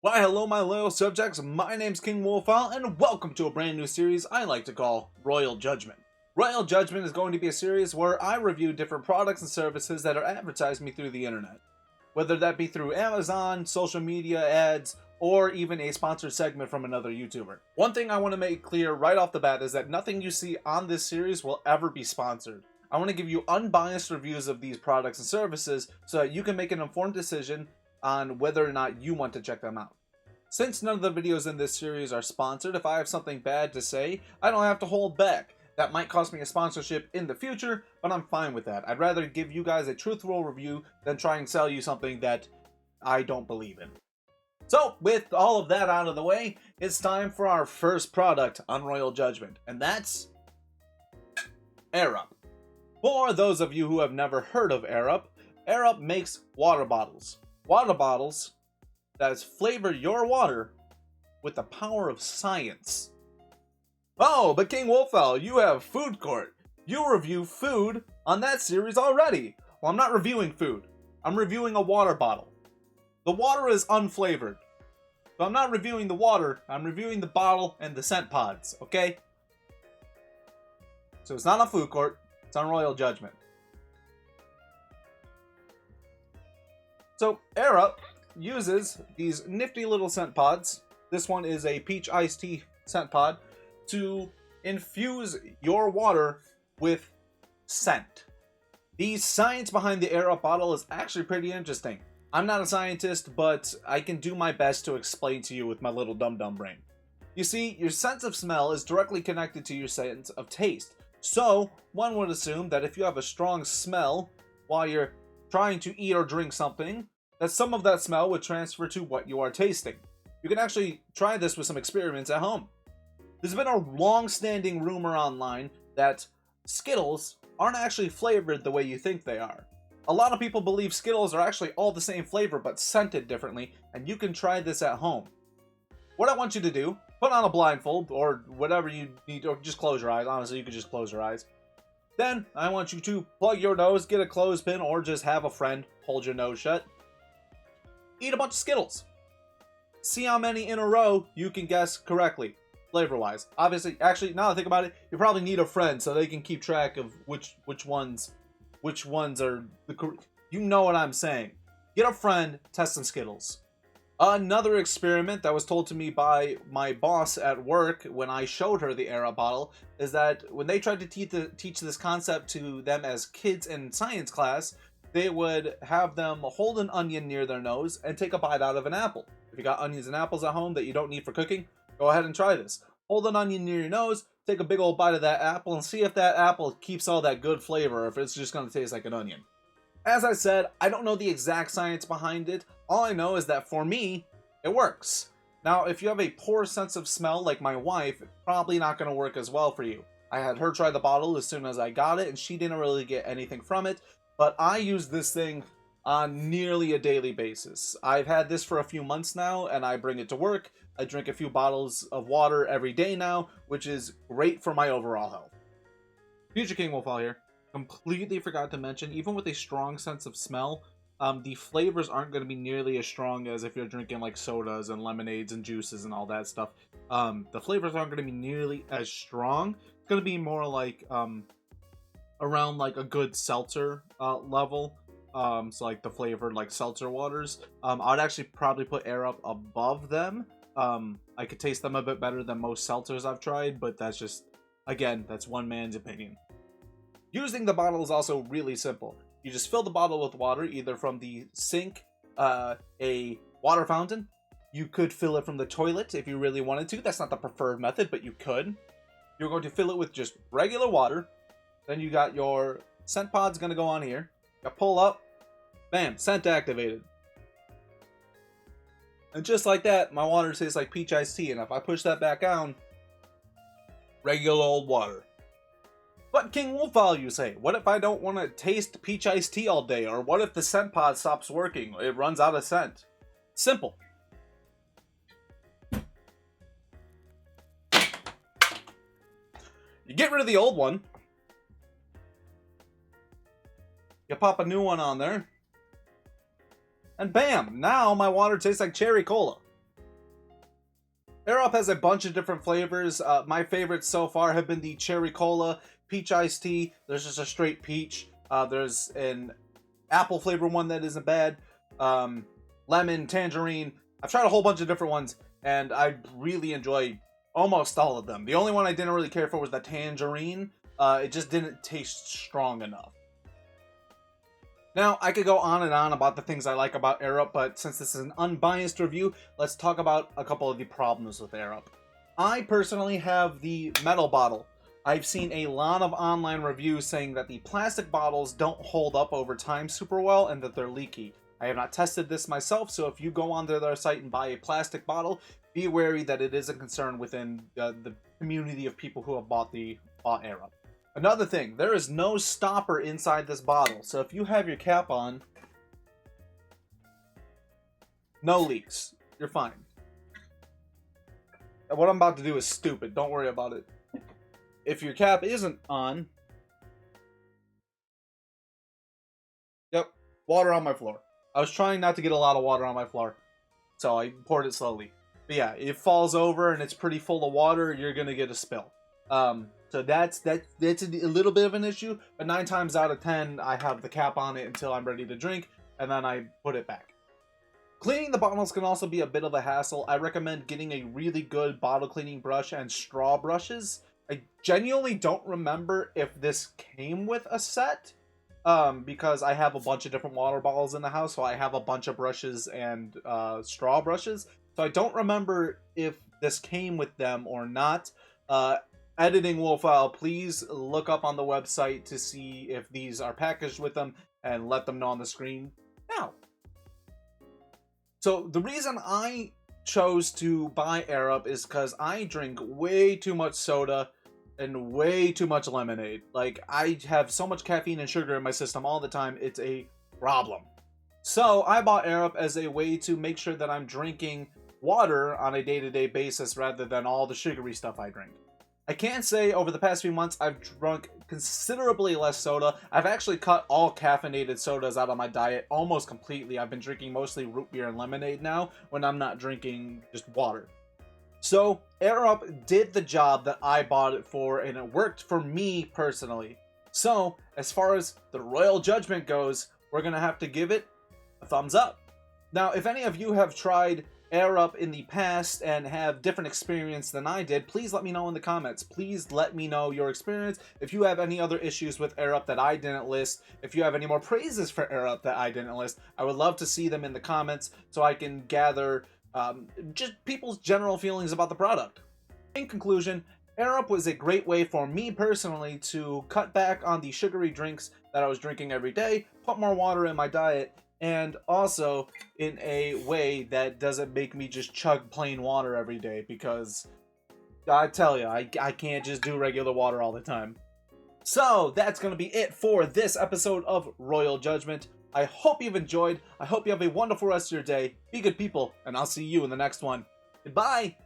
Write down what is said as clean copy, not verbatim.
Why hello my loyal subjects, my name's King Wolfowl and welcome to a brand new series I like to call Royal Judgment. Royal Judgment is going to be a series where I review different products and services that are advertised me through the internet. Whether that be through Amazon, social media ads, or even a sponsored segment from another YouTuber. One thing I want to make clear right off the bat is that nothing you see on this series will ever be sponsored. I want to give you unbiased reviews of these products and services so that you can make an informed decision on whether or not you want to check them out. Since none of the videos in this series are sponsored, if I have something bad to say, I don't have to hold back. That might cost me a sponsorship in the future, but I'm fine with that. I'd rather give you guys a truthful review than try and sell you something that I don't believe in. So, with all of that out of the way, it's time for our first product on Royal Judgment, and that's airup. For those of you who have never heard of airup, airup makes water bottles. Water bottles that flavor your water with the power of science. Oh, but King Wolfowl, you have Food Court. You review food on that series already. Well, I'm not reviewing food. I'm reviewing a water bottle. The water is unflavored. So I'm not reviewing the water, I'm reviewing the bottle and the scent pods, okay? So it's not on Food Court, it's on Royal Judgment. So airup uses these nifty little scent pods. This one is a peach iced tea scent pod to infuse your water with scent. The science behind the airup bottle is actually pretty interesting. I'm not a scientist, but I can do my best to explain to you with my little dum-dum brain. You see, your sense of smell is directly connected to your sense of taste. So, one would assume that if you have a strong smell while you're trying to eat or drink something, that some of that smell would transfer to what you are tasting. You can actually try this with some experiments at home. There's been a long-standing rumor online that Skittles aren't actually flavored the way you think they are. A lot of people believe Skittles are actually all the same flavor but scented differently, and you can try this at home. What I want you to do, put on a blindfold or whatever you need, or just close your eyes. Honestly, you could just close your eyes. Then I want you to plug your nose, get a clothespin, or just have a friend hold your nose shut. Eat a bunch of Skittles. See how many in a row you can guess correctly, flavor-wise. Obviously, actually, now that I think about it, you probably need a friend so they can keep track of which ones are the. You know what I'm saying. Get a friend, test some Skittles. Another experiment that was told to me by my boss at work when I showed her the airup bottle is that when they tried to teach this concept to them as kids in science class, they would have them hold an onion near their nose and take a bite out of an apple. If you got onions and apples at home that you don't need for cooking, go ahead and try this. Hold an onion near your nose, take a big old bite of that apple, and see if that apple keeps all that good flavor or if it's just going to taste like an onion. As I said, I don't know the exact science behind it. All I know is that for me, it works. Now, if you have a poor sense of smell like my wife, it's probably not going to work as well for you. I had her try the bottle as soon as I got it, and she didn't really get anything from it. But I use this thing on nearly a daily basis. I've had this for a few months now, and I bring it to work. I drink a few bottles of water every day now, which is great for my overall health. Future King Wolfowl here. Completely forgot to mention, even with a strong sense of smell, the flavors aren't going to be nearly as strong as if you're drinking like sodas and lemonades and juices and all that stuff. The flavors aren't going to be nearly as strong. It's going to be more like around like a good seltzer level. So like the flavored like seltzer waters. I'd actually probably put airup above them. I could taste them a bit better than most seltzers I've tried, but that's just, again, that's one man's opinion. Using the bottle is also really simple. You just fill the bottle with water, either from the sink, a water fountain. You could fill it from the toilet if you really wanted to. That's not the preferred method, but you could. You're going to fill it with just regular water. Then you got your scent pod's going to go on here. You pull up. Bam, scent activated. And just like that, my water tastes like peach iced tea. And if I push that back down, regular old water. But King Wolfowl, you say, what if I don't want to taste peach iced tea all day? Or what if the scent pod stops working? It runs out of scent. Simple. You get rid of the old one. You pop a new one on there. And bam! Now my water tastes like cherry cola. airup has a bunch of different flavors. My favorites so far have been the cherry cola, peach iced tea. There's just a straight peach. There's an apple flavor one that isn't bad. Lemon, tangerine. I've tried a whole bunch of different ones, and I really enjoy almost all of them. The only one I didn't really care for was the tangerine. It just didn't taste strong enough. Now, I could go on and on about the things I like about airup, but since this is an unbiased review, let's talk about a couple of the problems with airup. I personally have the metal bottle. I've seen a lot of online reviews saying that the plastic bottles don't hold up over time super well and that they're leaky. I have not tested this myself, so if you go onto their site and buy a plastic bottle, be wary that it is a concern within the community of people who have bought airup. Another thing, there is no stopper inside this bottle, so if you have your cap on, no leaks. You're fine. What I'm about to do is stupid. Don't worry about it. If your cap isn't on, yep, water on my floor. I was trying not to get a lot of water on my floor, so I poured it slowly. But yeah, it falls over and it's pretty full of water, you're gonna get a spill. So that's a little bit of an issue, but 9 times out of 10, I have the cap on it until I'm ready to drink, and then I put it back. Cleaning the bottles can also be a bit of a hassle. I recommend getting a really good bottle cleaning brush and straw brushes. I genuinely don't remember if this came with a set, because I have a bunch of different water bottles in the house, so I have a bunch of brushes and straw brushes. So I don't remember if this came with them or not. Editing Wolfile, please look up on the website to see if these are packaged with them and let them know on the screen now. So the reason I chose to buy airup is because I drink way too much soda and way too much lemonade. Like, I have so much caffeine and sugar in my system all the time, it's a problem. So I bought airup as a way to make sure that I'm drinking water on a day-to-day basis rather than all the sugary stuff I drink. I can say over the past few months I've drunk considerably less soda. I've actually cut all caffeinated sodas out of my diet almost completely. I've been drinking mostly root beer and lemonade now when I'm not drinking just water. So airup did the job that I bought it for, and it worked for me personally. So as far as the royal judgment goes, we're gonna have to give it a thumbs up. Now, if any of you have tried airup in the past and have different experience than I did, please let me know in the comments. Please let me know your experience. If you have any other issues with airup that I didn't list, if you have any more praises for airup that I didn't list, I would love to see them in the comments so I can gather just people's general feelings about the product. In conclusion, airup was a great way for me personally to cut back on the sugary drinks that I was drinking every day, put more water in my diet, and also in a way that doesn't make me just chug plain water every day, because I tell you, I can't just do regular water all the time. So that's going to be it for this episode of Royal Judgment. I hope you've enjoyed. I hope you have a wonderful rest of your day. Be good people, and I'll see you in the next one. Goodbye!